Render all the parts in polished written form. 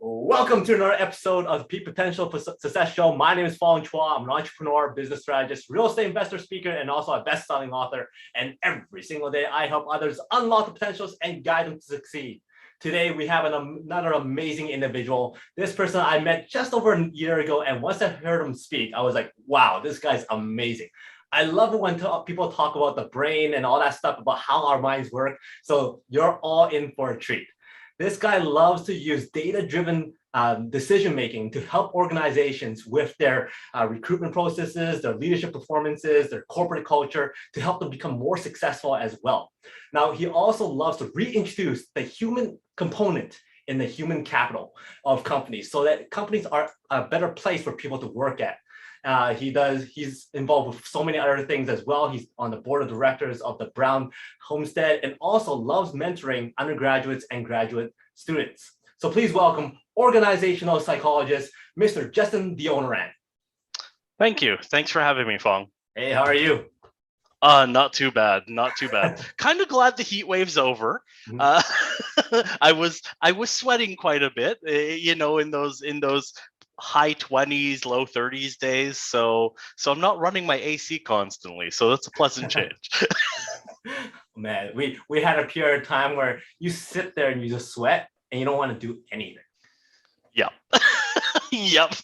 Welcome to another episode of the Peak Potential Success Show. My name is Fong. I'm an entrepreneur, business strategist, real estate investor, speaker, and also a best-selling author. And every single day, I help others unlock the potentials and guide them to succeed. Today, we have another amazing individual. This person I met just over a year ago, and once I heard him speak, I was like, wow, this guy's amazing. I love it when people talk about the brain and all that stuff about how our minds work. So you're all in for a treat. This guy loves to use data-driven decision-making to help organizations with their recruitment processes, their leadership performances, their corporate culture, to help them become more successful as well. Now, he also loves to reintroduce the human component in the human capital of companies so that companies are a better place for people to work at. He's involved with so many other things as well. He's on the board of directors of the Brown Homestead and also loves mentoring undergraduates and graduate students. So please welcome organizational psychologist, Mr. Justin Deonarine. Thank you. Thanks for having me, Fong. Hey, how are you? Not too bad. Not too bad. Kind of glad the heat wave's over. I was sweating quite a bit, in those high 20s, low 30s days. So I'm not running my AC constantly. So that's a pleasant change. Man, we had a period of time where you sit there and you just sweat and you don't want to do anything. Yep. Yep.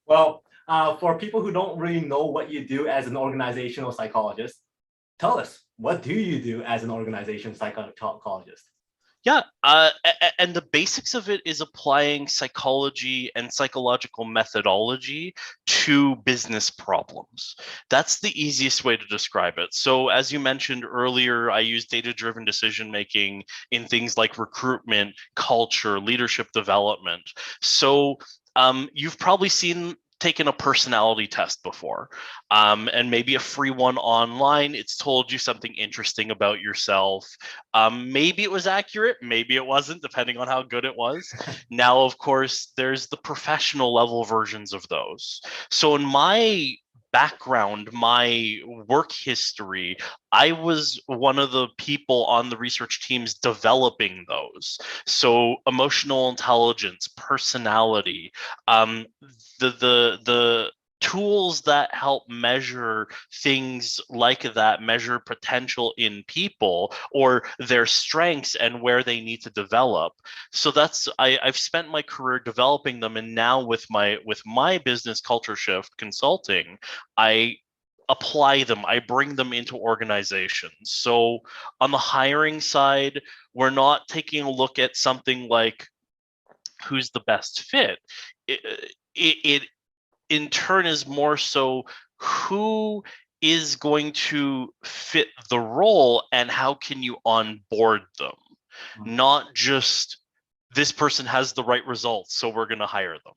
Well, for people who don't really know what you do as an organizational psychologist, tell us, what do you do as an organizational psychologist? Yeah, and the basics of it is applying psychology and psychological methodology to business problems. That's the easiest way to describe it. So as you mentioned earlier, I use data-driven decision-making in things like recruitment, culture, leadership development. So you've probably taken a personality test before, and maybe a free one online. It's told you something interesting about yourself. Maybe it was accurate, maybe it wasn't, depending on how good it was. Now, of course, there's the professional level versions of those. So in my background, my work history, I was one of the people on the research teams developing those. So emotional intelligence, personality, the tools that help measure things like that, measure potential in people or their strengths and where they need to develop. So I've spent my career developing them, and now with my business culture shift consulting, I apply them, I bring them into organizations. So on the hiring side, we're not taking a look at something like who's the best fit. It in turn is more so who is going to fit the role and how can you onboard them, not just this person has the right results, so we're going to hire them.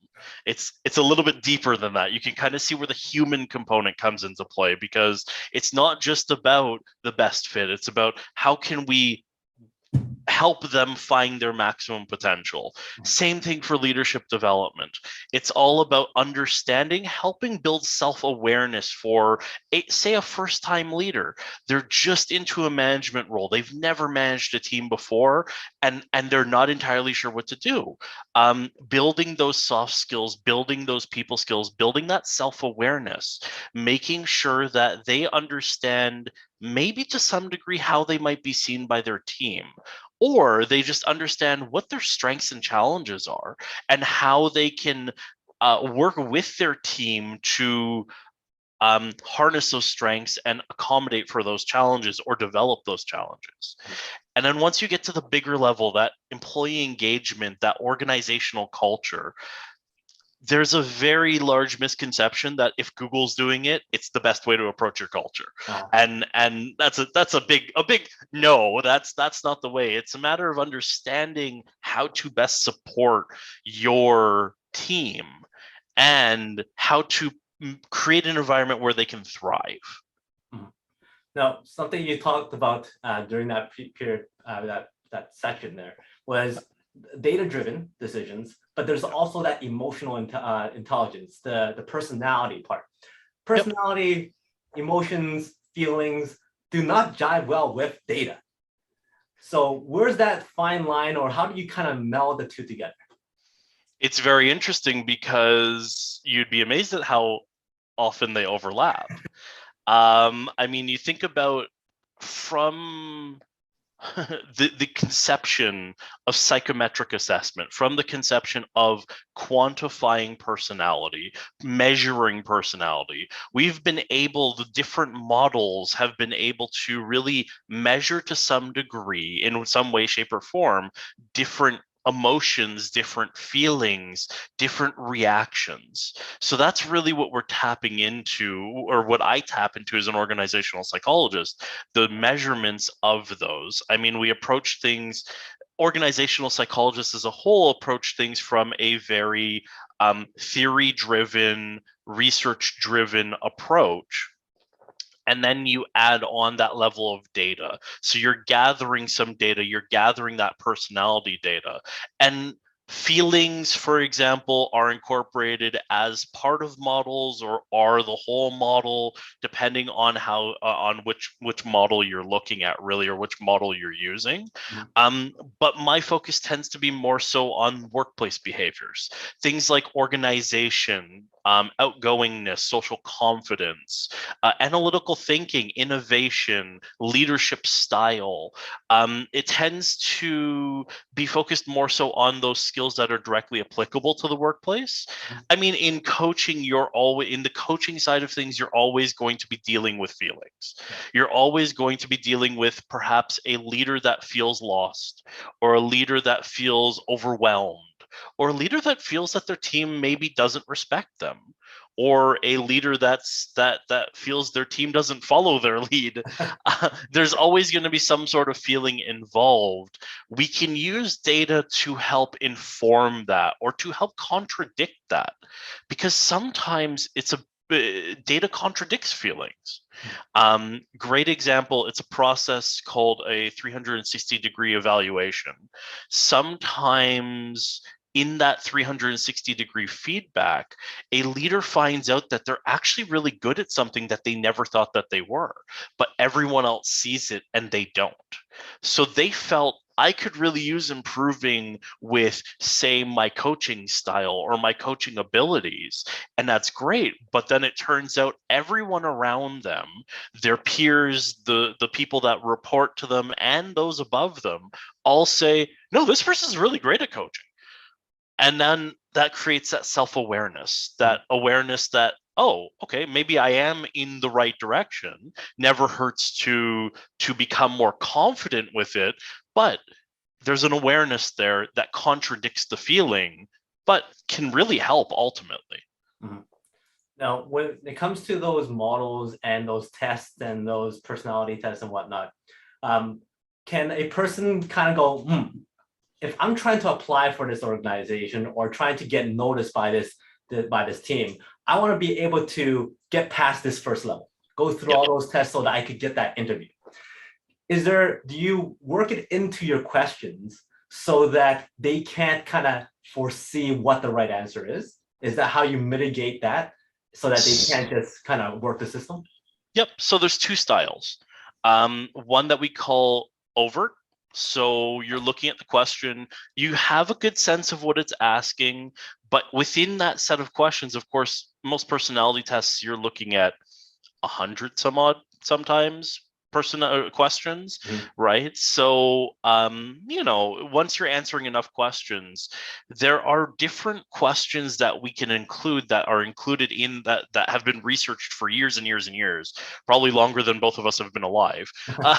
It's a little bit deeper than that. You can kind of see where the human component comes into play, because it's not just about the best fit. It's about how can we help them find their maximum potential. Same thing for leadership development. It's all about understanding, helping build self-awareness for, say, a first-time leader. They're just into a management role. They've never managed a team before, and they're not entirely sure what to do. Building those soft skills, building those people skills, building that self-awareness, making sure that they understand maybe to some degree how they might be seen by their team, or they just understand what their strengths and challenges are and how they can work with their team to harness those strengths and accommodate for those challenges or develop those challenges. And then once you get to the bigger level, that employee engagement, that organizational culture, there's a very large misconception that if Google's doing it, it's the best way to approach your culture. And that's a big no. That's not the way. It's a matter of understanding how to best support your team and how to create an environment where they can thrive. Now, something you talked about during that period, that section there, was data-driven decisions, but there's also that emotional intelligence, the personality part. Personality, emotions, feelings do not jive well with data. So where's that fine line, or how do you kind of meld the two together? It's very interesting because you'd be amazed at how often they overlap. I mean, you think about from the conception of psychometric assessment, from the conception of quantifying personality, measuring personality, the different models have been able to really measure to some degree, in some way, shape, or form, different emotions, different feelings, different reactions. So that's really what we're tapping into, or what I tap into as an organizational psychologist, the measurements of those. I mean, we approach things, organizational psychologists as a whole approach things from a very theory-driven, research-driven approach. And then you add on that level of data. So you're gathering some data, you're gathering that personality data. And feelings, for example, are incorporated as part of models or are the whole model, depending on how on which model you're looking at, really, or which model you're using. But my focus tends to be more so on workplace behaviors, things like organization, outgoingness, social confidence, analytical thinking, innovation, leadership style. It tends to be focused more so on those skills that are directly applicable to the workplace. I mean, in coaching, in the coaching side of things, you're always going to be dealing with feelings. You're always going to be dealing with perhaps a leader that feels lost, or a leader that feels overwhelmed, or a leader that feels that their team maybe doesn't respect them, or a leader that feels their team doesn't follow their lead. There's always going to be some sort of feeling involved. We can use data to help inform that, or to help contradict that, because sometimes data contradicts feelings. Great example, it's a process called a 360-degree evaluation. Sometimes in that 360-degree feedback, a leader finds out that they're actually really good at something that they never thought that they were, but everyone else sees it and they don't. So they felt, I could really use improving with, say, my coaching style or my coaching abilities. And that's great. But then it turns out everyone around them, their peers, the people that report to them, and those above them all say, no, this person's really great at coaching. And then that creates that self-awareness, that awareness that, oh, okay, maybe I am in the right direction. Never hurts to become more confident with it, but there's an awareness there that contradicts the feeling, but can really help ultimately. Mm-hmm. Now, when it comes to those models and those tests and those personality tests and whatnot, can a person kind of go, if I'm trying to apply for this organization or trying to get noticed by this team, I want to be able to get past this first level, go through all those tests so that I could get that interview. Do you work it into your questions so that they can't kind of foresee what the right answer is? Is that how you mitigate that so that they can't just kind of work the system? Yep. So there's two styles. One that we call overt. So you're looking at the question, you have a good sense of what it's asking, but within that set of questions, of course, most personality tests, you're looking at 100 some odd sometimes questions, right? So, once you're answering enough questions, there are different questions that we can include that are included in that have been researched for years and years and years, probably longer than both of us have been alive, that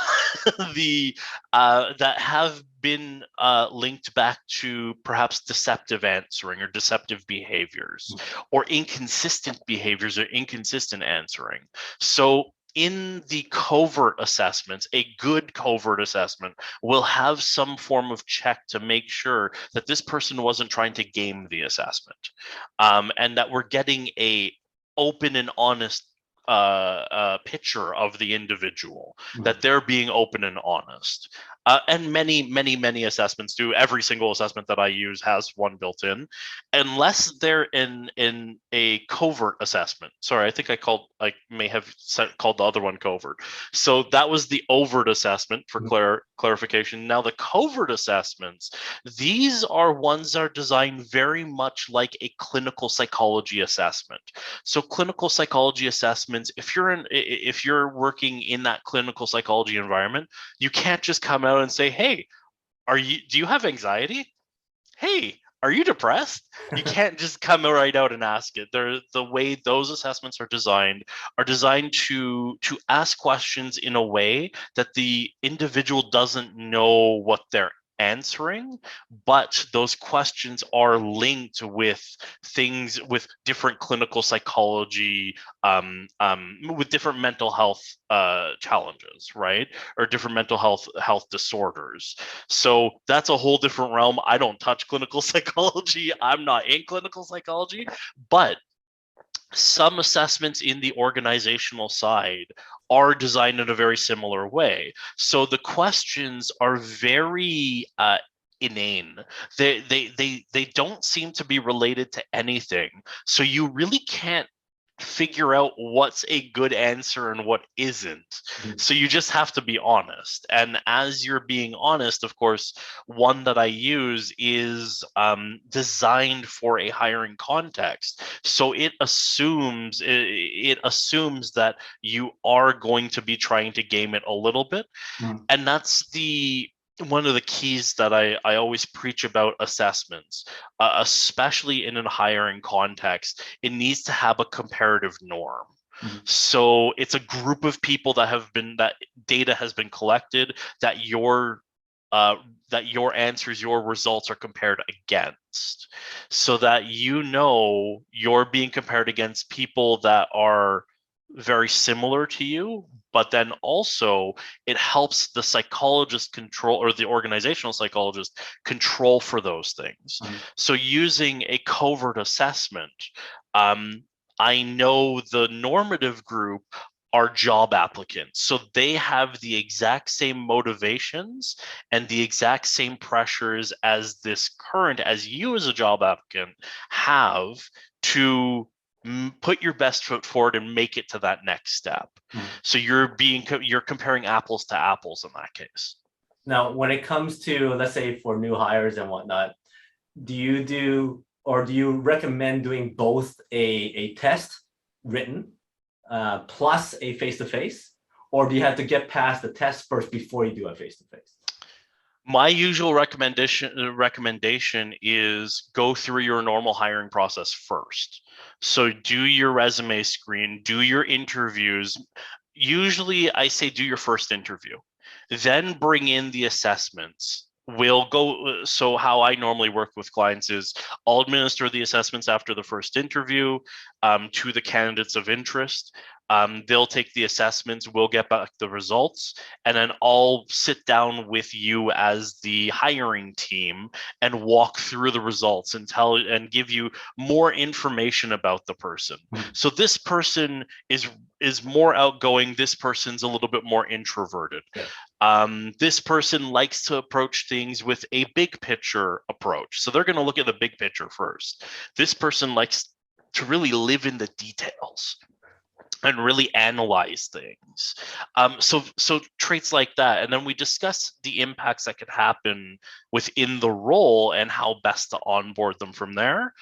have been linked back to perhaps deceptive answering or deceptive behaviors, or inconsistent behaviors or inconsistent answering. So in the covert assessments, a good covert assessment will have some form of check to make sure that this person wasn't trying to game the assessment, and that we're getting a open and honest picture of the individual, that they're being open and honest. And many assessments do. Every single assessment that I use has one built in, unless they're in a covert assessment. Sorry, I think I may have called the other one covert. So that was the overt assessment for clarification. Now the covert assessments, these are ones that are designed very much like a clinical psychology assessment. So clinical psychology assessments, if you're working in that clinical psychology environment, you can't just come out and say, hey, do you have anxiety? Hey, are you depressed? You can't just come right out and ask it. The way those assessments are designed to ask questions in a way that the individual doesn't know what they're answering, but those questions are linked with things, with different clinical psychology, with different mental health challenges, right? Or different mental health disorders. So that's a whole different realm. I don't touch clinical psychology. I'm not in clinical psychology, but some assessments in the organizational side are designed in a very similar way. So the questions are very inane. They don't seem to be related to anything. So you really can't figure out what's a good answer and what isn't. So you just have to be honest. And as you're being honest, of course, one that I use is designed for a hiring context. So it assumes that you are going to be trying to game it a little bit. And that's one of the keys that I always preach about assessments, especially in a hiring context. It needs to have a comparative norm. So it's a group of people that data has been collected, that your answers, your results are compared against, so that you're being compared against people that are very similar to you, but then also it helps the psychologist control, or the organizational psychologist control for those things. So using a covert assessment, I know the normative group are job applicants. So they have the exact same motivations and the exact same pressures as you as a job applicant have to put your best foot forward and make it to that next step. So you're comparing apples to apples in that case. Now, when it comes to, let's say, for new hires and whatnot, do you recommend doing both a test written plus a face-to-face, or do you have to get past the test first before you do a face-to-face? My usual recommendation is go through your normal hiring process first. So do your resume screen, do your interviews. Usually I say do your first interview, then bring in the assessments. So how I normally work with clients is I'll administer the assessments after the first interview to the candidates of interest. They'll take the assessments, we'll get back the results, and then I'll sit down with you as the hiring team and walk through the results and give you more information about the person. So this person is more outgoing, this person's a little bit more introverted. This person likes to approach things with a big picture approach. So they're going to look at the big picture first. This person likes to really live in the details and really analyze things. So traits like that. And then we discuss the impacts that could happen within the role and how best to onboard them from there.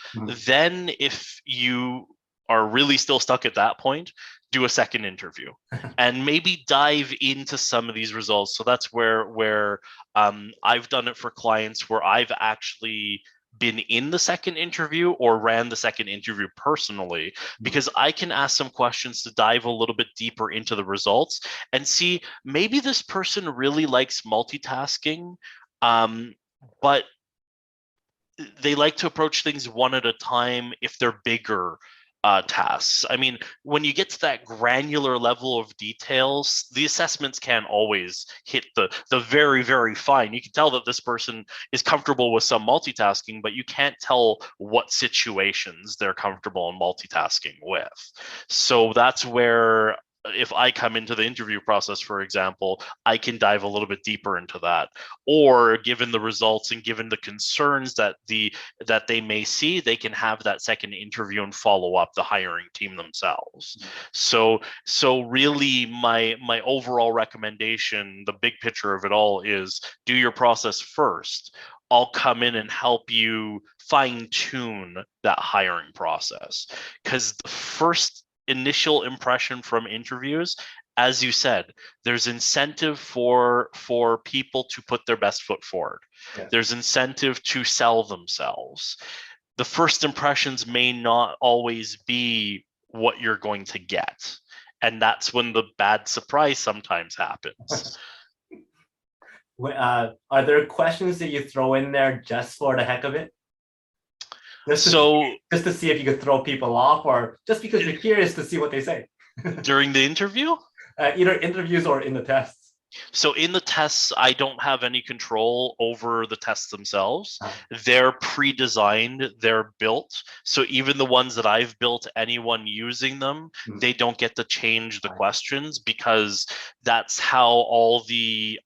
Then if you are really still stuck at that point, do a second interview and maybe dive into some of these results. So that's where I've done it for clients where I've actually been in the second interview or ran the second interview personally, because I can ask some questions to dive a little bit deeper into the results and see maybe this person really likes multitasking, but they like to approach things one at a time if they're bigger tasks. I mean, when you get to that granular level of details, the assessments can't always hit the very, very fine. You can tell that this person is comfortable with some multitasking, but you can't tell what situations they're comfortable in multitasking with. So that's where if I come into the interview process, for example, I can dive a little bit deeper into that. Or given the results and given the concerns that they may see, they can have that second interview and follow up the hiring team themselves. So really my overall recommendation, the big picture of it all, is do your process first. I'll come in and help you fine tune that hiring process, because the first initial impression from interviews, as you said, there's incentive for people to put their best foot forward. Yeah. There's incentive to sell themselves. The first impressions may not always be what you're going to get, and that's when the bad surprise sometimes happens. Are there questions that you throw in there just for the heck of it? Just to see if you could throw people off, or just because you're curious to see what they say? During the interview? Either interviews or in the tests. So in the tests, I don't have any control over the tests themselves. They're pre-designed, they're built. So even the ones that I've built, anyone using them, they don't get to change the questions, because that's how all the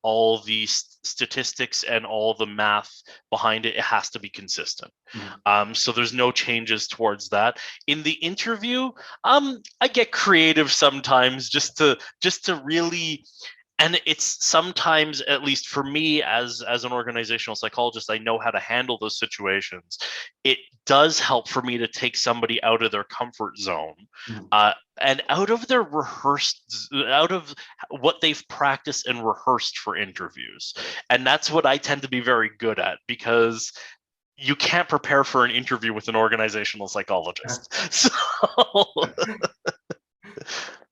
statistics and all the math behind it has to be consistent. So there's no changes towards that. In the interview, I get creative sometimes just to really. And it's sometimes, at least for me as an organizational psychologist, I know how to handle those situations. It does help for me to take somebody out of their comfort zone and out of what they've practiced and rehearsed for interviews. And that's what I tend to be very good at, because you can't prepare for an interview with an organizational psychologist. So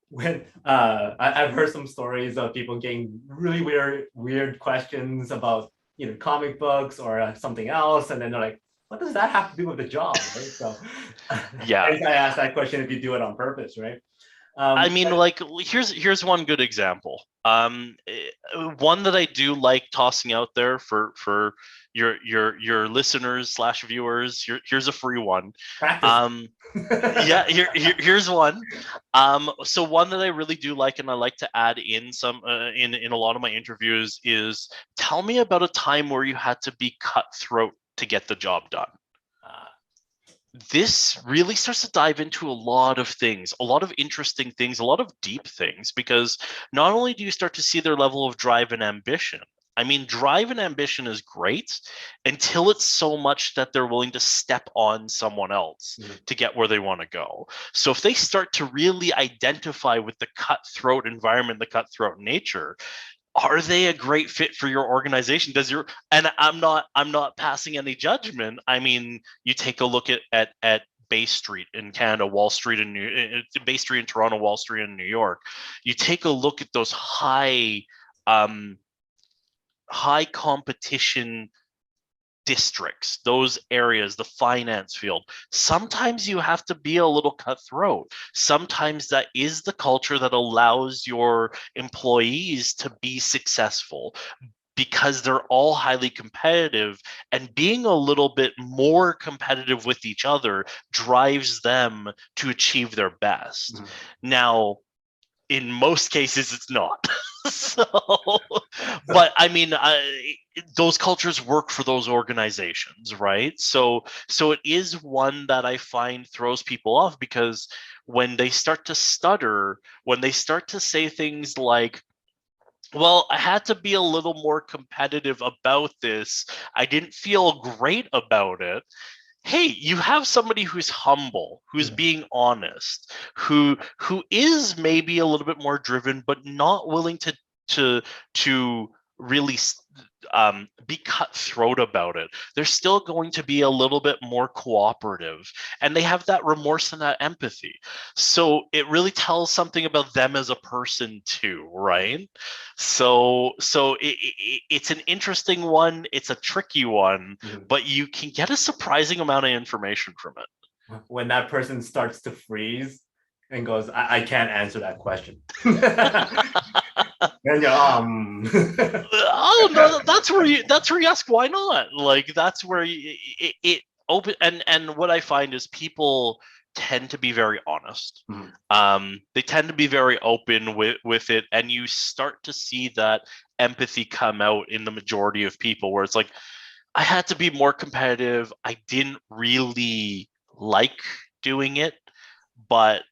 when I've heard some stories of people getting really weird questions about comic books or something else, and then they're like, what does that have to do with the job, right? So yeah, I ask that question if you do it on purpose, right? I mean, like, here's one good example. One that I do like tossing out there for your listeners / viewers. Here's a free one. Yeah, here's one. So one that I really do like, and I like to add in some in a lot of my interviews, is tell me about a time where you had to be cutthroat to get the job done. This really starts to dive into a lot of things, a lot of interesting things, a lot of deep things, because not only do you start to see their level of drive and ambition. I mean, drive and ambition is great until it's so much that they're willing to step on someone else to get where they want to go. So if they start to really identify with the cutthroat environment, the cutthroat nature, are they a great fit for your organization? And I'm not passing any judgment. I mean, you take a look at Bay Street in Canada, Wall Street in Bay Street in Toronto, Wall Street in New York. You take a look at those high competition districts, those areas, the finance field. Sometimes you have to be a little cutthroat. Sometimes that is the culture that allows your employees to be successful, because they're all highly competitive, and being a little bit more competitive with each other drives them to achieve their best. Now, in most cases, it's not. So, but I mean, those cultures work for those organizations, right? So it is one that I find throws people off, because when they start to stutter, when they start to say things like, well, I had to be a little more competitive about this, I didn't feel great about it. Hey, you have somebody who's humble, who's being honest, who is maybe a little bit more driven, but not willing to really be cutthroat about it. They're still going to be a little bit more cooperative, and they have that remorse and that empathy. So it really tells something about them as a person too, right? So it's an interesting one. It's a tricky one, but you can get a surprising amount of information from it. When that person starts to freeze and goes, I can't answer that question. And you're, oh no, that's where you ask why not. Like, that's where it open. And what I find is people tend to be very honest. Mhm. They tend to be very open with it, and you start to see that empathy come out in the majority of people, where it's like, I had to be more competitive. I didn't really like doing it, but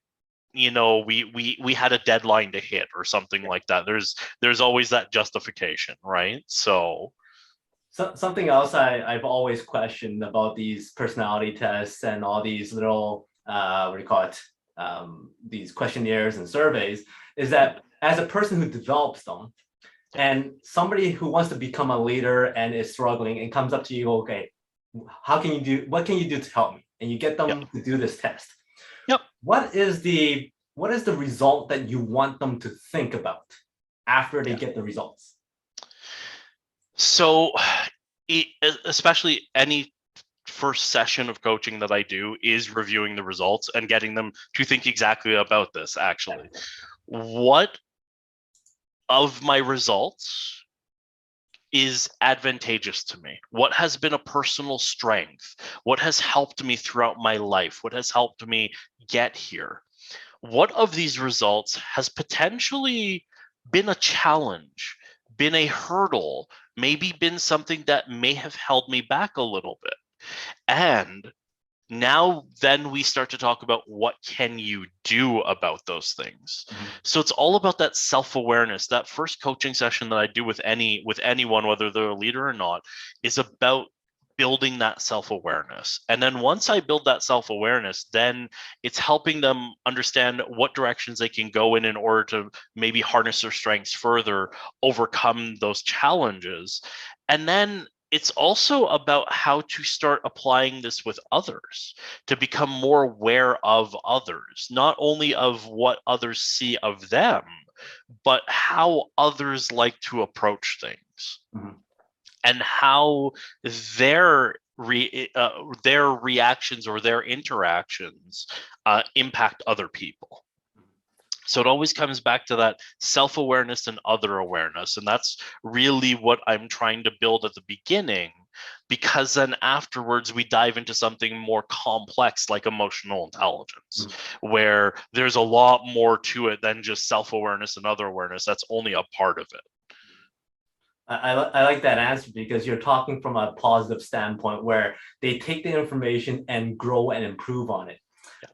we had a deadline to hit or something like that. There's always that justification, right? So Something else I've always questioned about these personality tests and all these little what do you call it, these questionnaires and surveys, is that as a person who develops them, and somebody who wants to become a leader and is struggling and comes up to you, okay, what can you do to help me? And you get them yep. to do this test. Yep. What is the result that you want them to think about after they get the results? So, especially any first session of coaching that I do is reviewing the results and getting them to think exactly about this. Actually, what of my results is advantageous to me? What has been a personal strength? What has helped me throughout my life? What has helped me get here? What of these results has potentially been a challenge, been a hurdle, maybe been something that may have held me back a little bit? And now then we start to talk about what can you do about those things. So it's all about that self-awareness. That first coaching session that I do with anyone, whether they're a leader or not, is about building that self-awareness. And then once I build that self-awareness, then it's helping them understand what directions they can go in order to maybe harness their strengths further, overcome those challenges. And then it's also about how to start applying this with others, to become more aware of others, not only of what others see of them, but how others like to approach things. And how their reactions or their interactions impact other people. So it always comes back to that self-awareness and other awareness. And that's really what I'm trying to build at the beginning, because then afterwards we dive into something more complex like emotional intelligence, where there's a lot more to it than just self-awareness and other awareness. That's only a part of it. I like that answer, because you're talking from a positive standpoint where they take the information and grow and improve on it.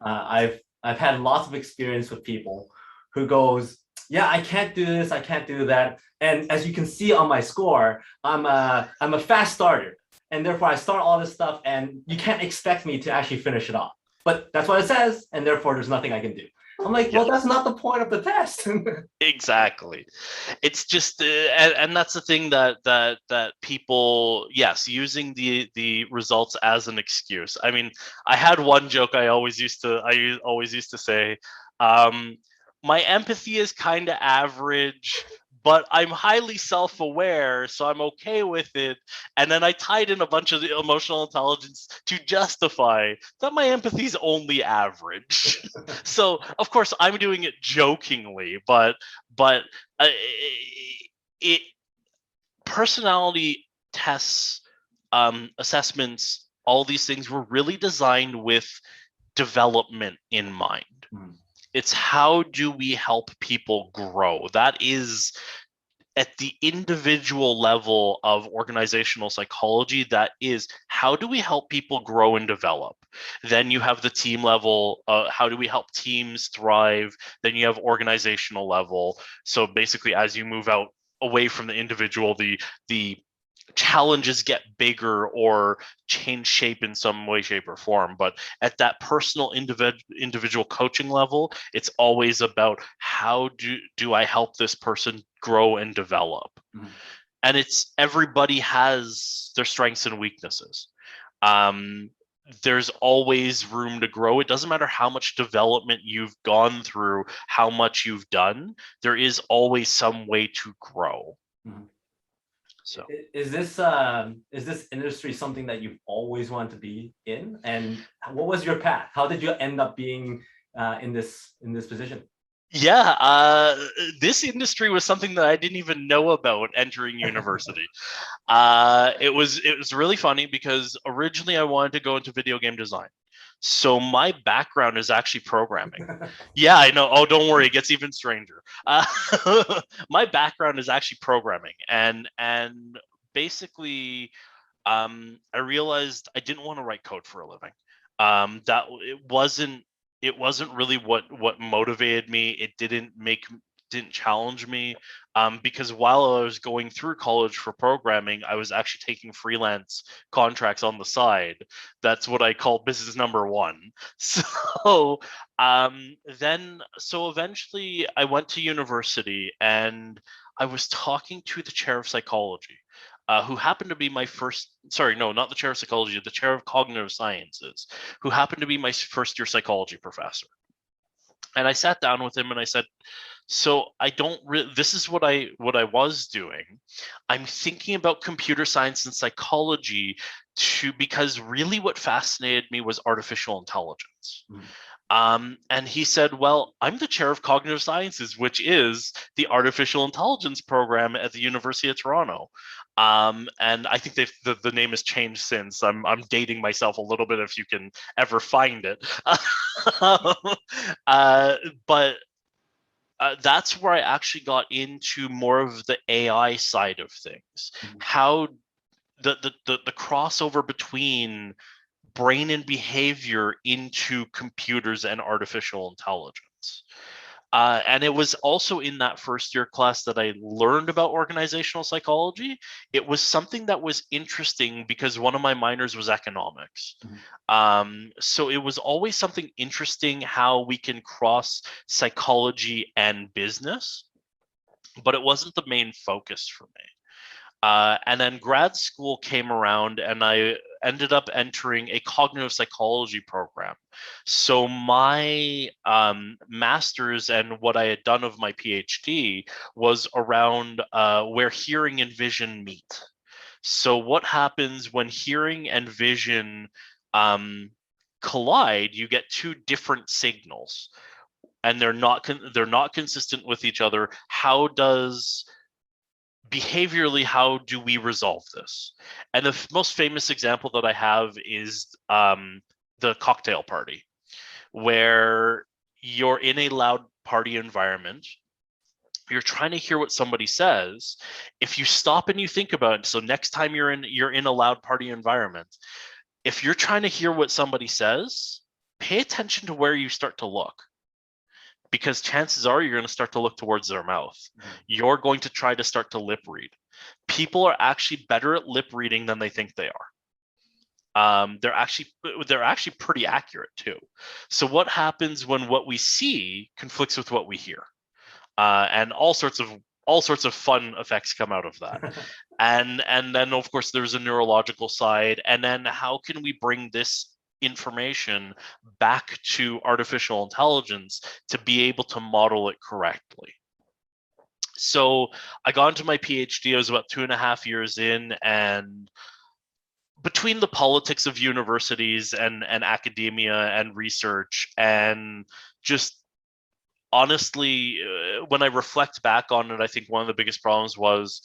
I've had lots of experience with people who goes, yeah, I can't do this, I can't do that. And as you can see on my score, I'm a fast starter. And therefore I start all this stuff and you can't expect me to actually finish it off. But that's what it says, and therefore there's nothing I can do. I'm like, well, that's not the point of the test. Exactly. It's just, and that's the thing that people, yes, using the results as an excuse. I mean, I had one joke I always used to say, my empathy is kind of average, but I'm highly self-aware, so I'm okay with it. And then I tied in a bunch of the emotional intelligence to justify that my empathy is only average. So of course I'm doing it jokingly, but it personality tests, assessments, all these things were really designed with development in mind. It's how do we help people grow? That is at the individual level of organizational psychology. That is, how do we help people grow and develop? Then you have the team level. How do we help teams thrive? Then you have organizational level. So basically, as you move out away from the individual, the challenges get bigger or change shape in some way, shape, or form. But at that personal individual coaching level, it's always about how do I help this person grow and develop? And it's everybody has their strengths and weaknesses. There's always room to grow. It doesn't matter how much development you've gone through, how much you've done, there is always some way to grow. So is this industry something that you've always wanted to be in? And what was your path? How did you end up being in this position? Yeah, this industry was something that I didn't even know about entering university. It was really funny because originally I wanted to go into video game design. So my background is actually programming. Yeah, I know. Oh, don't worry, it gets even stranger. My background is actually programming, and basically, I realized I didn't want to write code for a living. That it wasn't really what motivated me. It didn't challenge me, because while I was going through college for programming, I was actually taking freelance contracts on the side. That's what I call business number one. So so eventually I went to university, and I was talking to the chair of psychology, who happened to be my first, sorry, no, not the chair of psychology, the chair of cognitive sciences, who happened to be my first year psychology professor. And I sat down with him and I said, so I don't this is what I was doing. I'm thinking about computer science and psychology because really what fascinated me was artificial intelligence. And he said, well, I'm the chair of cognitive sciences, which is the artificial intelligence program at the University of Toronto. And I think the name has changed since. I'm dating myself a little bit if you can ever find it. But that's where I actually got into more of the AI side of things. How the crossover between brain and behavior into computers and artificial intelligence. And it was also in that first year class that I learned about organizational psychology. It was something that was interesting because one of my minors was economics. So it was always something interesting how we can cross psychology and business, but it wasn't the main focus for me. And then grad school came around, and I ended up entering a cognitive psychology program. So my master's and what I had done of my PhD was around where hearing and vision meet. So what happens when hearing and vision collide? You get two different signals, and they're not consistent with each other. Behaviorally, how do we resolve this? And the most famous example that I have is the cocktail party, where you're in a loud party environment. You're trying to hear what somebody says. If you stop and you think about it, so next time you're in a loud party environment, if you're trying to hear what somebody says, pay attention to where you start to look. Because chances are you're going to start to look towards their mouth. You're going to try to start to lip read. People are actually better at lip reading than they think they are. They're actually pretty accurate too. So what happens when what we see conflicts with what we hear? And all sorts of fun effects come out of that. and then of course there's a neurological side. And then how can we bring this information back to artificial intelligence to be able to model it correctly? So I got into my PhD. I was about 2.5 years in, and between the politics of universities and academia and research, and just honestly, when I reflect back on it, I think one of the biggest problems was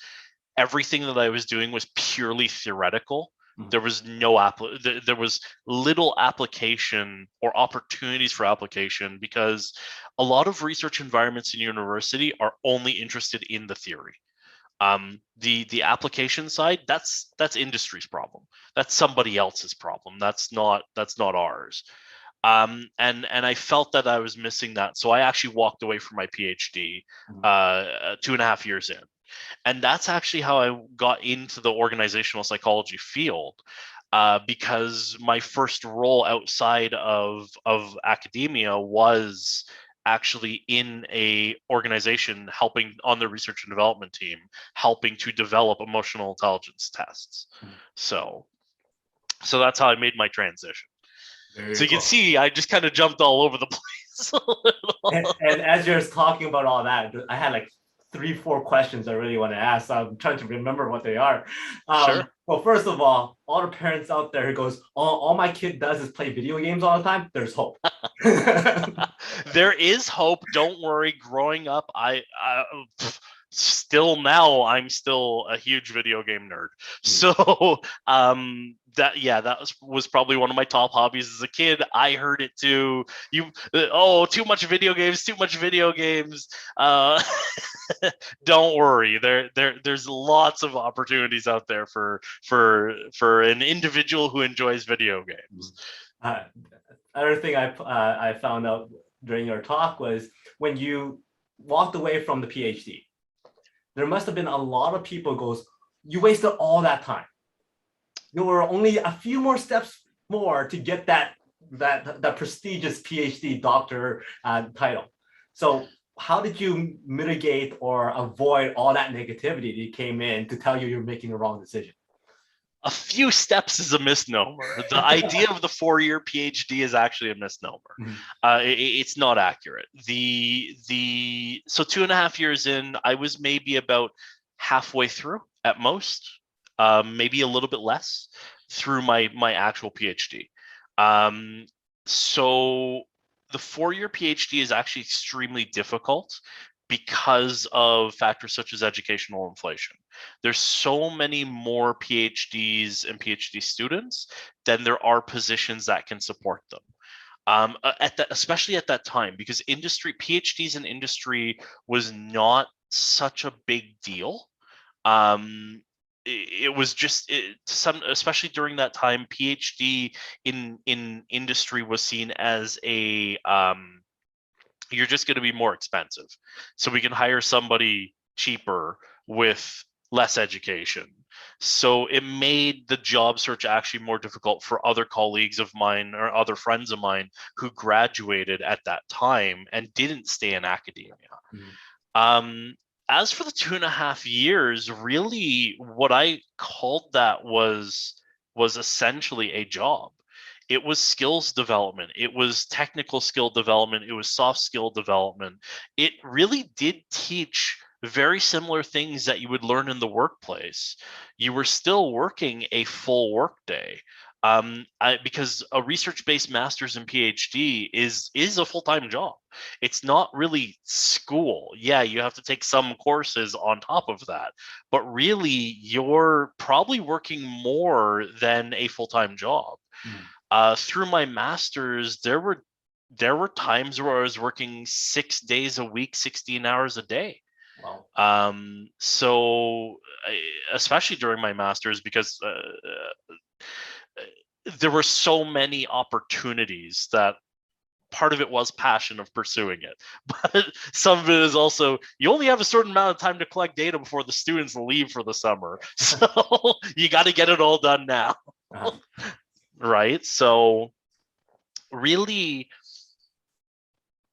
everything that I was doing was purely theoretical. There was there was little application or opportunities for application, because a lot of research environments in university are only interested in the theory. The application side, that's industry's problem. That's somebody else's problem. That's not ours. And I felt that I was missing that, so I actually walked away from my PhD 2.5 years in. And that's actually how I got into the organizational psychology field, because my first role outside of academia was actually in a organization helping on the research and development team, helping to develop emotional intelligence tests. So that's how I made my transition. So you can see I just kind of jumped all over the place a little. And as you're talking about all that, I had like 3-4 questions I really want to ask. So I'm trying to remember what they are. Sure. Well, first of all the parents out there who goes, all my kid does is play video games all the time, there's hope. There is hope. Don't worry. Growing up, still now I'm still a huge video game nerd. So was probably one of my top hobbies as a kid. I heard it too. Too much video games. Don't worry, there's lots of opportunities out there for an individual who enjoys video games. Another thing I found out during your talk was when you walked away from the PhD, there must have been a lot of people goes, you wasted all that time. There were only a few more steps more to get that prestigious PhD doctor title. So how did you mitigate or avoid all that negativity that came in to tell you you're making the wrong decision? A few steps is a misnomer. The idea of the 4-year PhD is actually a misnomer. It's not accurate. So 2.5 years in, I was maybe about halfway through at most, maybe a little bit less through my actual PhD. So the 4-year PhD is actually extremely difficult because of factors such as educational inflation. There's so many more PhDs and PhD students than there are positions that can support them. Especially at that time, because PhDs in industry was not such a big deal. It was just especially during that time, PhD in industry was seen as a you're just going to be more expensive, so we can hire somebody cheaper with less education. So it made the job search actually more difficult for other colleagues of mine or other friends of mine who graduated at that time and didn't stay in academia. As for the 2.5 years, really what I called that was essentially a job. It was skills development. It was technical skill development. It was soft skill development. It really did teach very similar things that you would learn in the workplace. You were still working a full workday. Because a research-based master's and PhD is a full-time job. It's not really school. Yeah, you have to take some courses on top of that, but really you're probably working more than a full-time job. Through my master's, there were times where I was working 6 days a week, 16 hours a day. Wow. So especially during my master's, because there were so many opportunities that part of it was passion of pursuing it, but some of it is also you only have a certain amount of time to collect data before the students leave for the summer, so you got to get it all done now. Right? So really,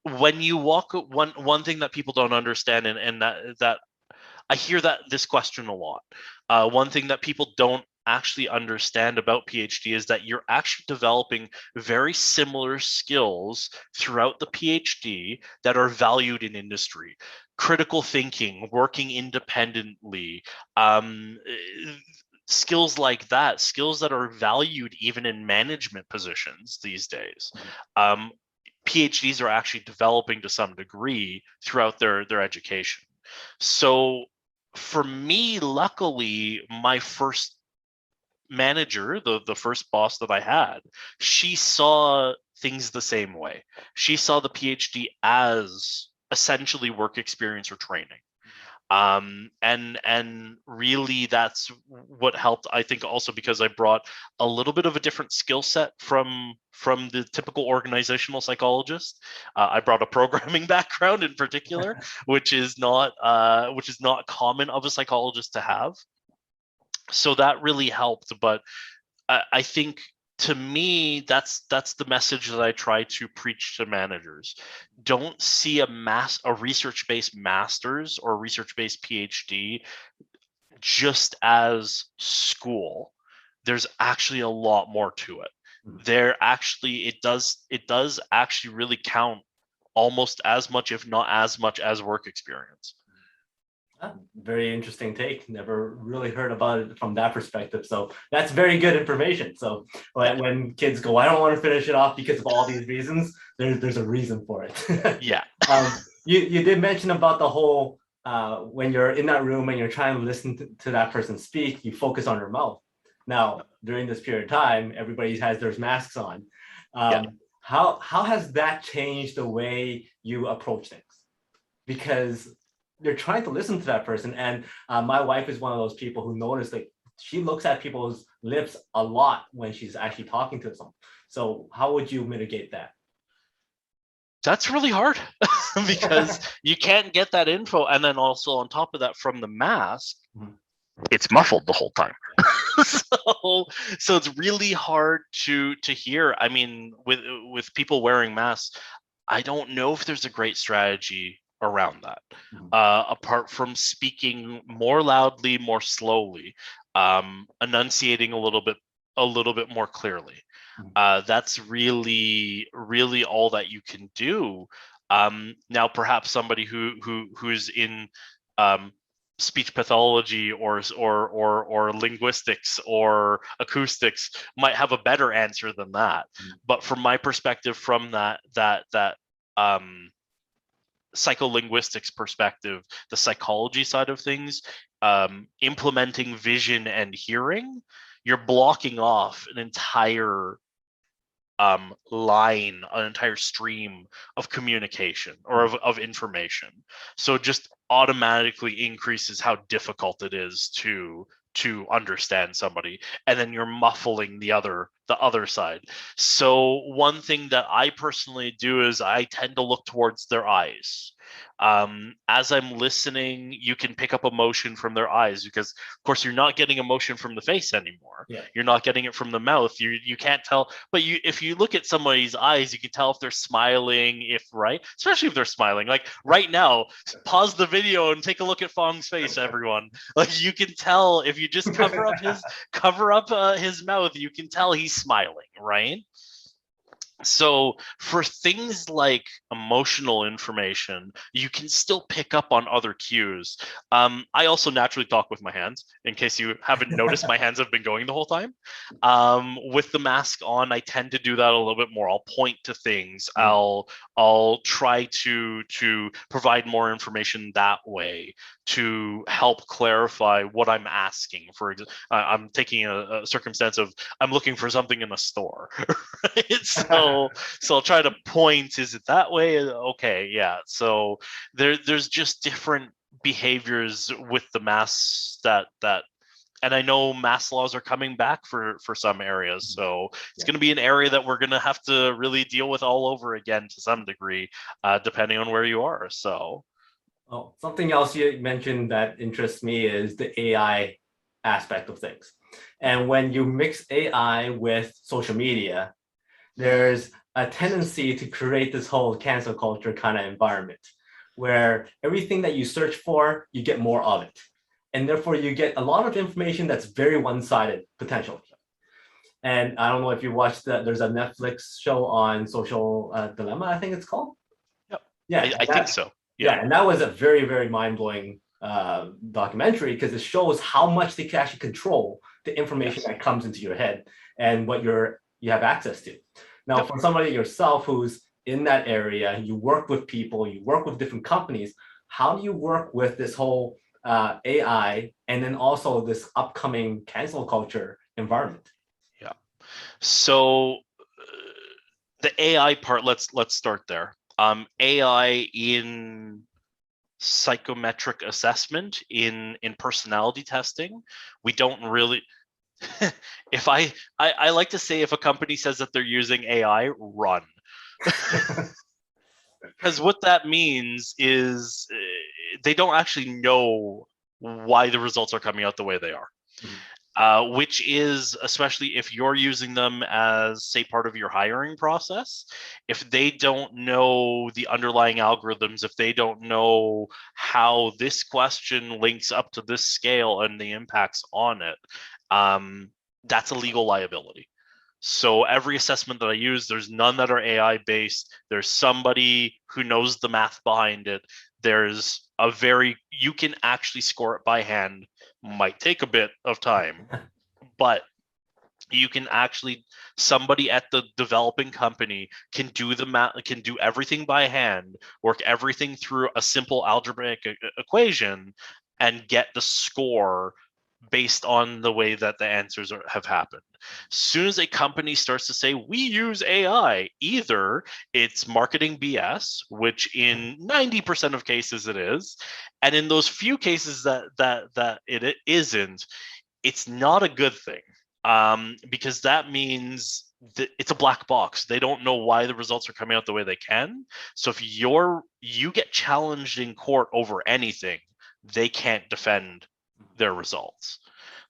when you walk, one thing that people don't understand, and that I hear this question a lot, one thing that people don't actually understand about PhD is that you're actually developing very similar skills throughout the PhD that are valued in industry. Critical thinking, working independently, skills like that, skills that are valued even in management positions these days. PhDs are actually developing to some degree throughout their education. So for me, luckily, my first manager, the first boss that I had, she saw things the same way. She saw the PhD as essentially work experience or training. And really that's what helped, I think, also because I brought a little bit of a different skill set from the typical organizational psychologist. I brought a programming background in particular, which is not common of a psychologist to have. So that really helped. But I think, to me, that's the message that I try to preach to managers. Don't see a research-based master's or research-based PhD just as school. There's actually a lot more to it. It does actually really count almost as much, if not as much, as work experience. Very interesting take. Never really heard about it from that perspective. So that's very good information. So when kids go, I don't want to finish it off because of all these reasons, there's a reason for it. Yeah. You did mention about the whole, when you're in that room and you're trying to listen to that person speak, you focus on your mouth. Now, during this period of time, everybody has their masks on. Yeah. How has that changed the way you approach things? Because you're trying to listen to that person. And my wife is one of those people who notice, like, she looks at people's lips a lot when she's actually talking to someone. So how would you mitigate that? That's really hard because you can't get that info. And then also on top of that, from the mask, it's muffled the whole time. so it's really hard to hear. I mean, with people wearing masks, I don't know if there's a great strategy around that, apart from speaking more loudly, more slowly, enunciating a little bit more clearly. That's really all that you can do. Now, perhaps somebody who's in speech pathology or linguistics or acoustics might have a better answer than that. But from my perspective, from that psycholinguistics perspective, the psychology side of things, implementing vision and hearing, you're blocking off an entire line, an entire stream of communication or of information. So it just automatically increases how difficult it is to understand somebody, and then you're muffling the other side. So one thing that I personally do is I tend to look towards their eyes. As I'm listening, you can pick up emotion from their eyes, because of course you're not getting emotion from the face anymore. You're not getting it from the mouth. You can't tell, but if you look at somebody's eyes, you can tell if they're smiling, especially if they're smiling. Like right now, pause the video and take a look at Fong's face, everyone. Like you can tell if you just cover up his mouth, you can tell he's smiling, right? So for things like emotional information, you can still pick up on other cues. I also naturally talk with my hands, in case you haven't noticed. My hands have been going the whole time. With the mask on, I tend to do that a little bit more. I'll point to things. I'll try to provide more information that way to help clarify what I'm asking. For example, I'm taking a circumstance of I'm looking for something in a store, right? So I'll try to point. Is it that way? Okay, yeah. So there's just different behaviors with the masks that. And I know mask laws are coming back for some areas. So it's going to be an area that we're going to have to really deal with all over again to some degree, depending on where you are. So. Oh, something else you mentioned that interests me is the AI aspect of things. And when you mix AI with social media, there's a tendency to create this whole cancel culture kind of environment where everything that you search for, you get more of it. And therefore you get a lot of information that's very one-sided potentially. And I don't know if you watched there's a Netflix show on social dilemma, I think it's called. Yep. Yeah, I think so. Yeah, and that was a very, very mind-blowing documentary, because it shows how much they can actually control the information that comes into your head and what you have access to. Now, for somebody yourself who's in that area, you work with people, you work with different companies, how do you work with this whole AI and then also this upcoming cancel culture environment? Yeah. So the AI part, let's start there. AI in psychometric assessment, in personality testing, we don't really. If I like to say, if a company says that they're using AI, run. Because what that means is they don't actually know why the results are coming out the way they are. Which is, especially if you're using them as, say, part of your hiring process, if they don't know the underlying algorithms, if they don't know how this question links up to this scale and the impacts on it, that's a legal liability. So every assessment that I use, there's none that are AI based. There's somebody who knows the math behind it. There's you can actually score it by hand. Might take a bit of time, but you can actually, somebody at the developing company can do the math, can do everything by hand, work everything through a simple algebraic equation, and get the score based on the way that the answers have happened. As soon as a company starts to say, we use AI, either it's marketing BS, which in 90% of cases it is, and in those few cases that it isn't, it's not a good thing, because that means that it's a black box. They don't know why the results are coming out the way they can. So if you get challenged in court over anything, they can't defend their results.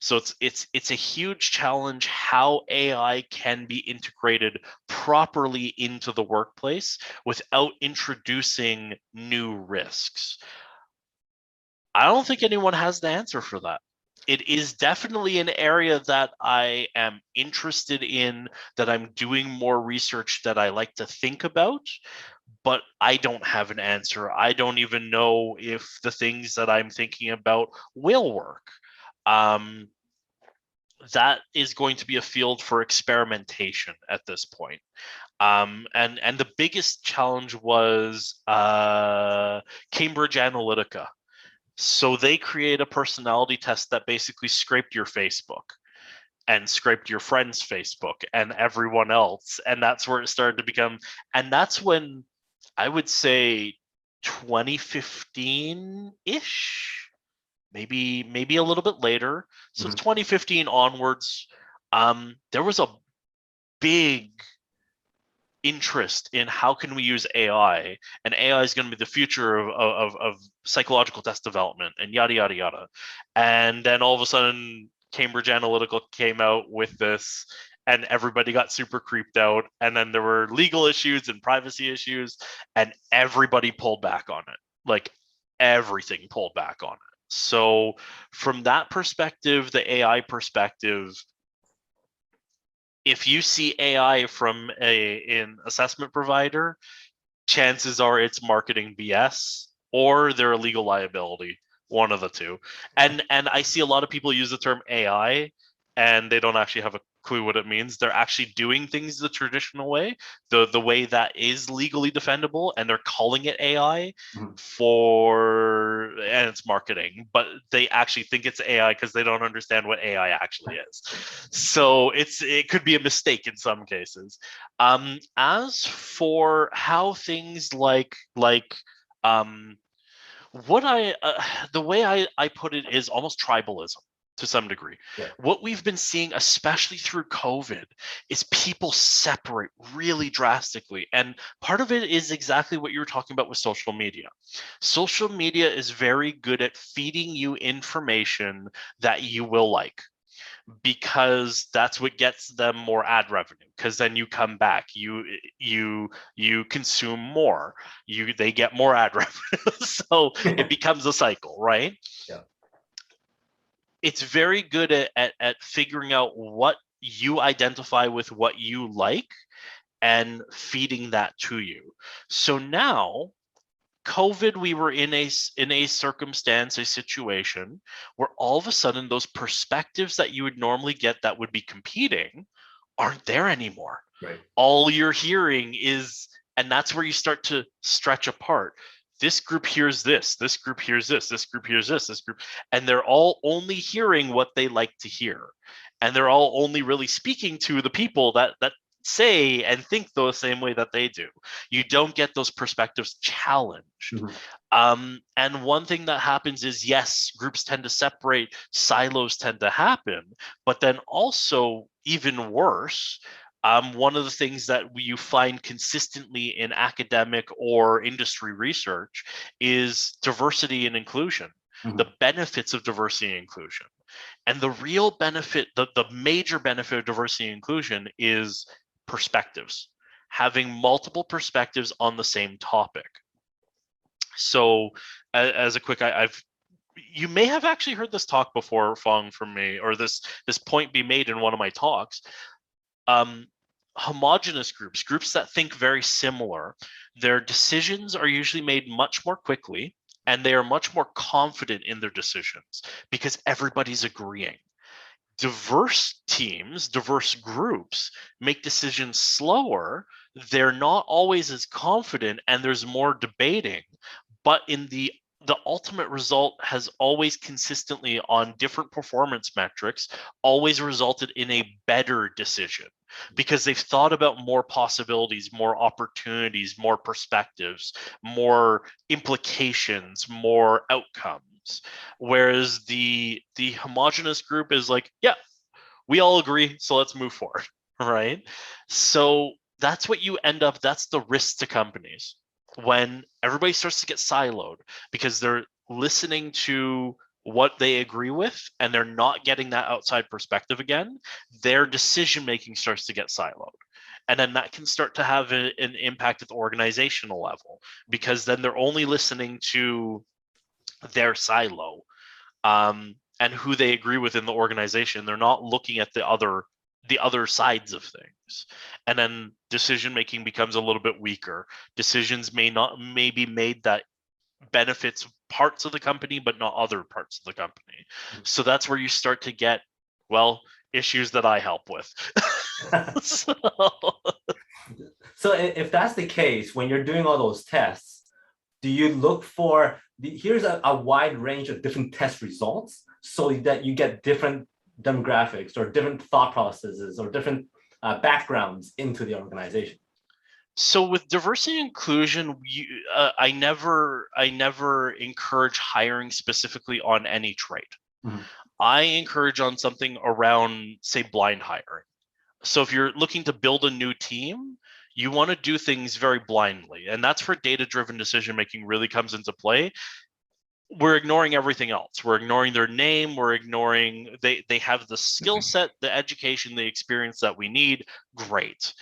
So it's a huge challenge how AI can be integrated properly into the workplace without introducing new risks. I don't think anyone has the answer for that. It is definitely an area that I am interested in, that I'm doing more research, that I like to think about, but I don't have an answer. I don't even know if the things that I'm thinking about will work. That is going to be a field for experimentation at this point. And the biggest challenge was Cambridge Analytica. So they create a personality test that basically scraped your Facebook and scraped your friend's Facebook and everyone else. And that's where it started to become, and that's when I would say 2015-ish, maybe a little bit later. So 2015 onwards, there was a big interest in how can we use AI, and AI is going to be the future of psychological test development and yada yada yada. And then all of a sudden Cambridge Analytica came out with this, and everybody got super creeped out, and then there were legal issues and privacy issues, and everybody pulled back on it. Like everything pulled back on it. So from that perspective, the AI perspective, if you see AI from an assessment provider, chances are it's marketing BS or they're a legal liability, one of the two. And I see a lot of people use the term AI and they don't actually have a clue what it means. They're actually doing things the traditional way, the way that is legally defendable, and they're calling it AI and it's marketing, but they actually think it's AI because they don't understand what AI actually is. So it could be a mistake in some cases. As for how things the way I put it is almost tribalism to some degree. Yeah. What we've been seeing, especially through COVID, is people separate really drastically. And part of it is exactly what you were talking about with social media. Social media is very good at feeding you information that you will like, because that's what gets them more ad revenue, because then you come back, you consume more, they get more ad revenue. So it becomes a cycle, right? Yeah. It's very good at figuring out what you identify with, what you like, and feeding that to you. So now, COVID, we were in a circumstance, a situation where all of a sudden those perspectives that you would normally get that would be competing aren't there anymore. Right. All you're hearing is, and that's where you start to stretch apart. This group hears this group hears this group hears this group, and they're all only hearing what they like to hear. And they're all only really speaking to the people that say and think the same way that they do. You don't get those perspectives challenged. And one thing that happens is, yes, groups tend to separate, silos tend to happen, but then also, even worse, one of the things that you find consistently in academic or industry research is diversity and inclusion, the benefits of diversity and inclusion. And the real benefit, the major benefit of diversity and inclusion is perspectives, having multiple perspectives on the same topic. So as a quick, you may have actually heard this talk before, Fong, from me, or this point be made in one of my talks. Homogenous groups that think very similar, their decisions are usually made much more quickly, and they are much more confident in their decisions because everybody's agreeing. Diverse teams, diverse groups make decisions slower. They're not always as confident, and there's more debating. But in the the ultimate result has always consistently on different performance metrics always resulted in a better decision because they've thought about more possibilities, more opportunities, more perspectives, more implications, more outcomes. Whereas the homogenous group is like, yeah, we all agree, so let's move forward, right? So that's what you end up, that's the risk to companies when everybody starts to get siloed because they're listening to what they agree with and they're not getting that outside perspective again. Their decision making starts to get siloed, and then that can start to have an impact at the organizational level because then they're only listening to their silo and who they agree with in the organization. They're not looking at the other sides of things, and then decision making becomes a little bit weaker. Decisions may be made that benefits parts of the company but not other parts of the company. So that's where you start to get, well, issues that I help with. So if that's the case, when you're doing all those tests, do you look for here's a wide range of different test results so that you get different demographics or different thought processes or different backgrounds into the organization? So with diversity and inclusion, I never encourage hiring specifically on any trait. Mm-hmm. I encourage on something around, say, blind hiring. So if you're looking to build a new team, you want to do things very blindly, and that's where data-driven decision making really comes into play. We're ignoring everything else. We're ignoring their name. We're ignoring they have the skill set, the education, the experience that we need. Great.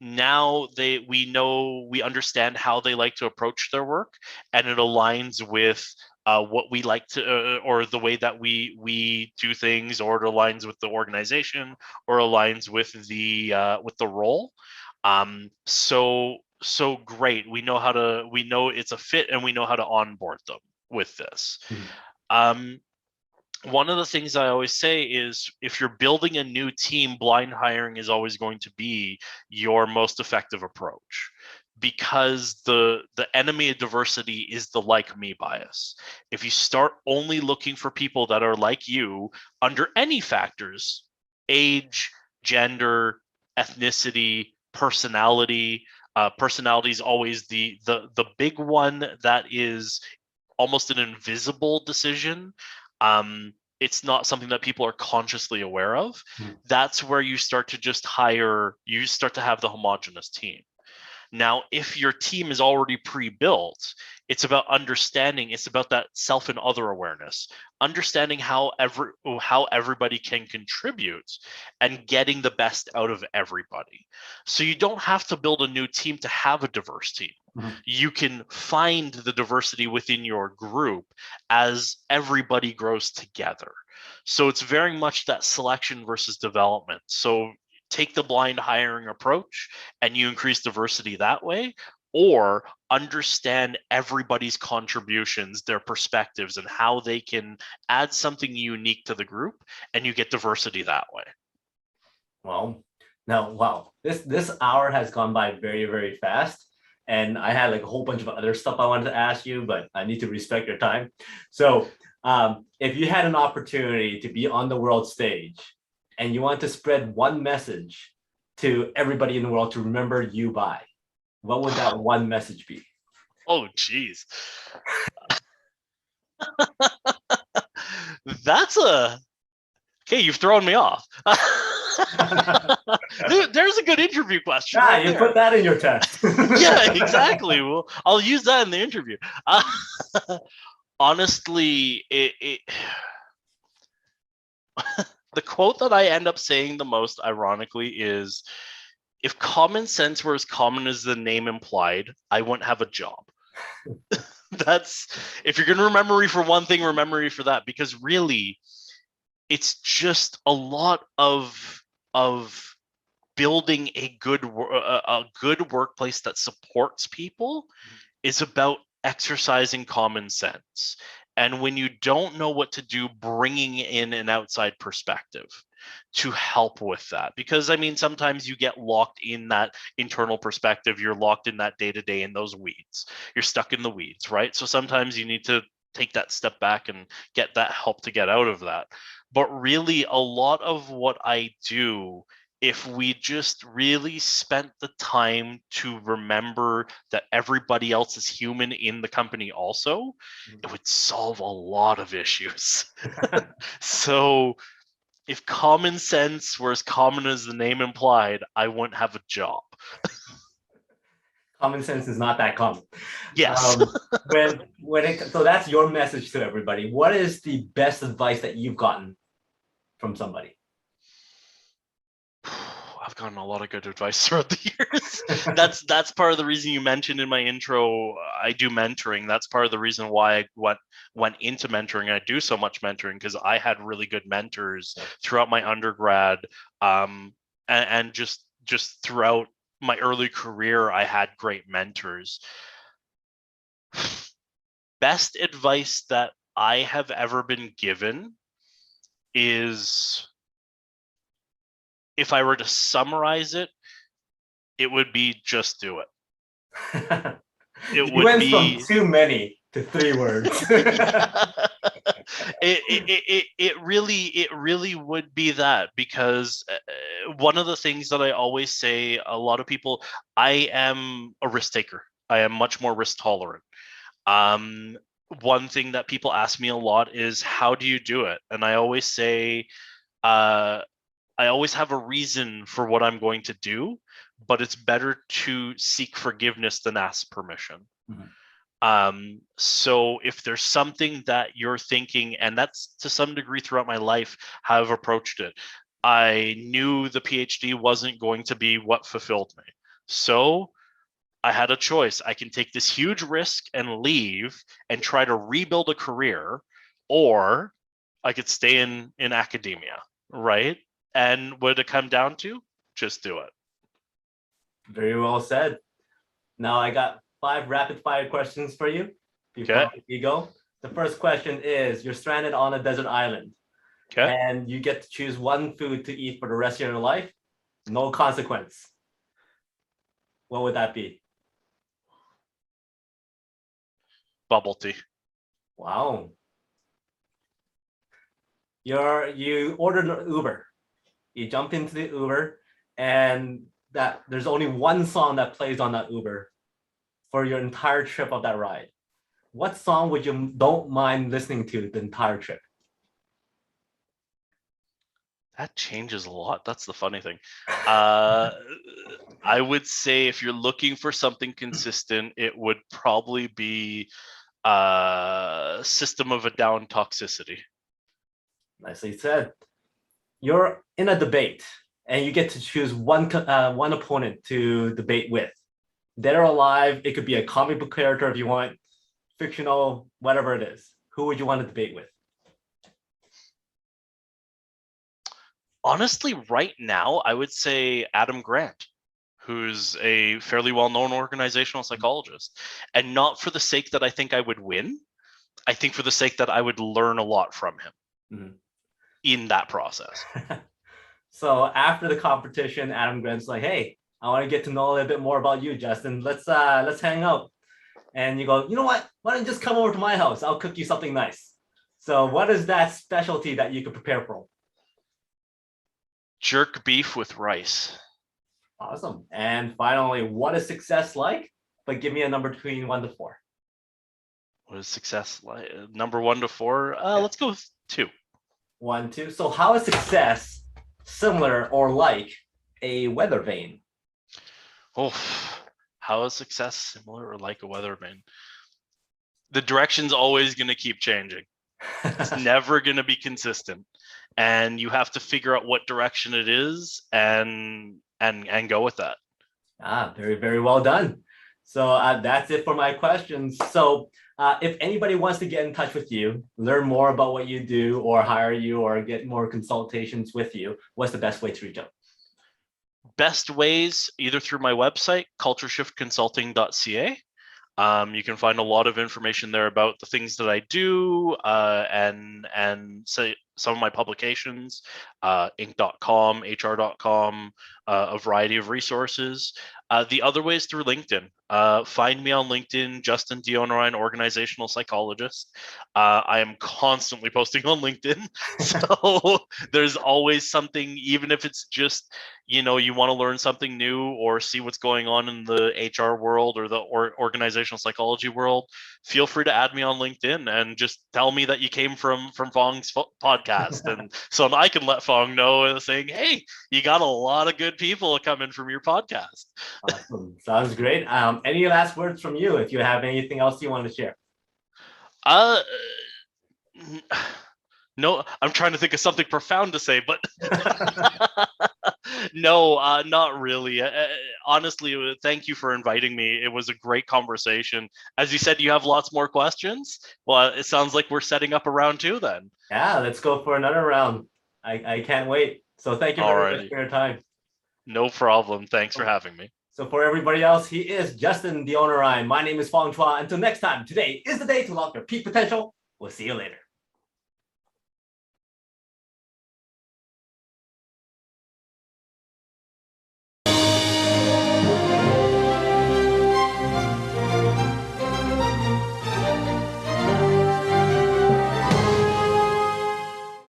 Now we understand how they like to approach their work, and it aligns with what we like to, or the way that we do things, or it aligns with the organization, or aligns with the role. So great. We know it's a fit, and we know how to onboard them with this. Mm-hmm. One of the things I always say is if you're building a new team, blind hiring is always going to be your most effective approach, because the enemy of diversity is the like me bias. If you start only looking for people that are like you under any factors, age, gender, ethnicity, personality, personality is always the big one that is almost an invisible decision. It's not something that people are consciously aware of. That's where you start to just you start to have the homogenous team. Now, if your team is already pre-built, it's about understanding, it's about that self and other awareness, understanding how everybody can contribute and getting the best out of everybody. So you don't have to build a new team to have a diverse team. Mm-hmm. You can find the diversity within your group as everybody grows together. So it's very much that selection versus development. So take the blind hiring approach and you increase diversity that way, or understand everybody's contributions, their perspectives, and how they can add something unique to the group, and you get diversity that way. Well, now, wow, this hour has gone by very, very fast. And I had like a whole bunch of other stuff I wanted to ask you, but I need to respect your time. So if you had an opportunity to be on the world stage and you want to spread one message to everybody in the world to remember you by, what would that one message be? Oh, geez. Okay, you've thrown me off. There's a good interview question. Yeah, you put that in your test. Yeah, exactly. Well, I'll use that in the interview. Honestly, the quote that I end up saying the most, ironically, is, if common sense were as common as the name implied, I wouldn't have a job. That's, if you're going to remember me for one thing, remember me for that, because really, it's just a lot of building a good workplace that supports people is about exercising common sense. And when you don't know what to do, bringing in an outside perspective. to help with that. Because I mean, sometimes you get locked in that internal perspective, you're locked in that day-to-day in those weeds, you're stuck in the weeds, right? So sometimes you need to take that step back and get that help to get out of that. But really, a lot of what I do, if we just really spent the time to remember that everybody else is human in the company also, it would solve a lot of issues. So if common sense were as common as the name implied, I wouldn't have a job. Common sense is not that common. Yes. So that's your message to everybody. What is the best advice that you've gotten from somebody? I've gotten a lot of good advice throughout the years. That's part of the reason you mentioned in my intro, I do mentoring. That's part of the reason why I went into mentoring. I do so much mentoring because I had really good mentors throughout my undergrad, and just throughout my early career, I had great mentors. Best advice that I have ever been given is, if I were to summarize it, it would be just do it. It would went from too many to 3 words. It really would be that, because one of the things that I always say, a lot of people, I am a risk taker. I am much more risk tolerant. One thing that people ask me a lot is, how do you do it? And I always say, I always have a reason for what I'm going to do, but it's better to seek forgiveness than ask permission. So if there's something that you're thinking, and that's to some degree throughout my life how I've approached it, I knew the PhD wasn't going to be what fulfilled me. So I had a choice. I can take this huge risk and leave and try to rebuild a career, or I could stay in academia, right? And what it come down to? Just do it. Very well said. Now I got 5 rapid fire questions for you. Before you go. The first question is, you're stranded on a desert island. Okay. And you get to choose one food to eat for the rest of your life. No consequence. What would that be? Bubble tea. Wow. You ordered an Uber. You jump into the Uber, and there's only one song that plays on that Uber for your entire trip of that ride. What song would you don't mind listening to the entire trip? That changes a lot. That's the funny thing. I would say if you're looking for something consistent, it would probably be System of a Down, Toxicity. Nicely said. You're in a debate, and you get to choose one opponent to debate with. Dead or alive, it could be a comic book character if you want, fictional, whatever it is. Who would you want to debate with? Honestly, right now, I would say Adam Grant, who's a fairly well-known organizational psychologist. And not for the sake that I think I would win. I think for the sake that I would learn a lot from him in that process. So after the competition, Adam Grant's like, hey, I want to get to know a little bit more about you, Justin. Let's hang out. And you go, you know what? Why don't you just come over to my house? I'll cook you something nice. So what is that specialty that you could prepare for? Jerk beef with rice. Awesome. And finally, what is success like? But give me a number between 1 to 4. What is success like? Number 1 to 4? Let's go with 2. 1, 2. So how is success similar or like a weather vane? Oh, how is success similar or like a weather vane? The direction's always going to keep changing. It's never going to be consistent. And you have to figure out what direction it is and go with that. Very, very well done. So that's it for my questions. So if anybody wants to get in touch with you, learn more about what you do, or hire you, or get more consultations with you, what's the best way to reach out? Best ways, either through my website, cultureshiftconsulting.ca. You can find a lot of information there about the things that I do, and some of my publications, Inc.com, HR.com, a variety of resources. The other way is through LinkedIn. Find me on LinkedIn, Justin Deonarine, Organizational Psychologist. I am constantly posting on LinkedIn. So there's always something, even if it's just, you want to learn something new or see what's going on in the HR world or the organizational psychology world, feel free to add me on LinkedIn and just tell me that you came from Fong's podcast. And so I can let Fong know, saying, hey, you got a lot of good people coming from your podcast. Awesome. Sounds great. Any last words from you, if you have anything else you want to share? No, I'm trying to think of something profound to say, but no, not really. Honestly, thank you for inviting me. It was a great conversation. As you said, you have lots more questions. Well, it sounds like we're setting up a round 2 then. Yeah, let's go for another round. I can't wait. So thank you very much for your time. No problem. Thanks for having me. So for everybody else, he is Justin Deonarine. My name is Fong Chua. Until next time, today is the day to unlock your peak potential. We'll see you later.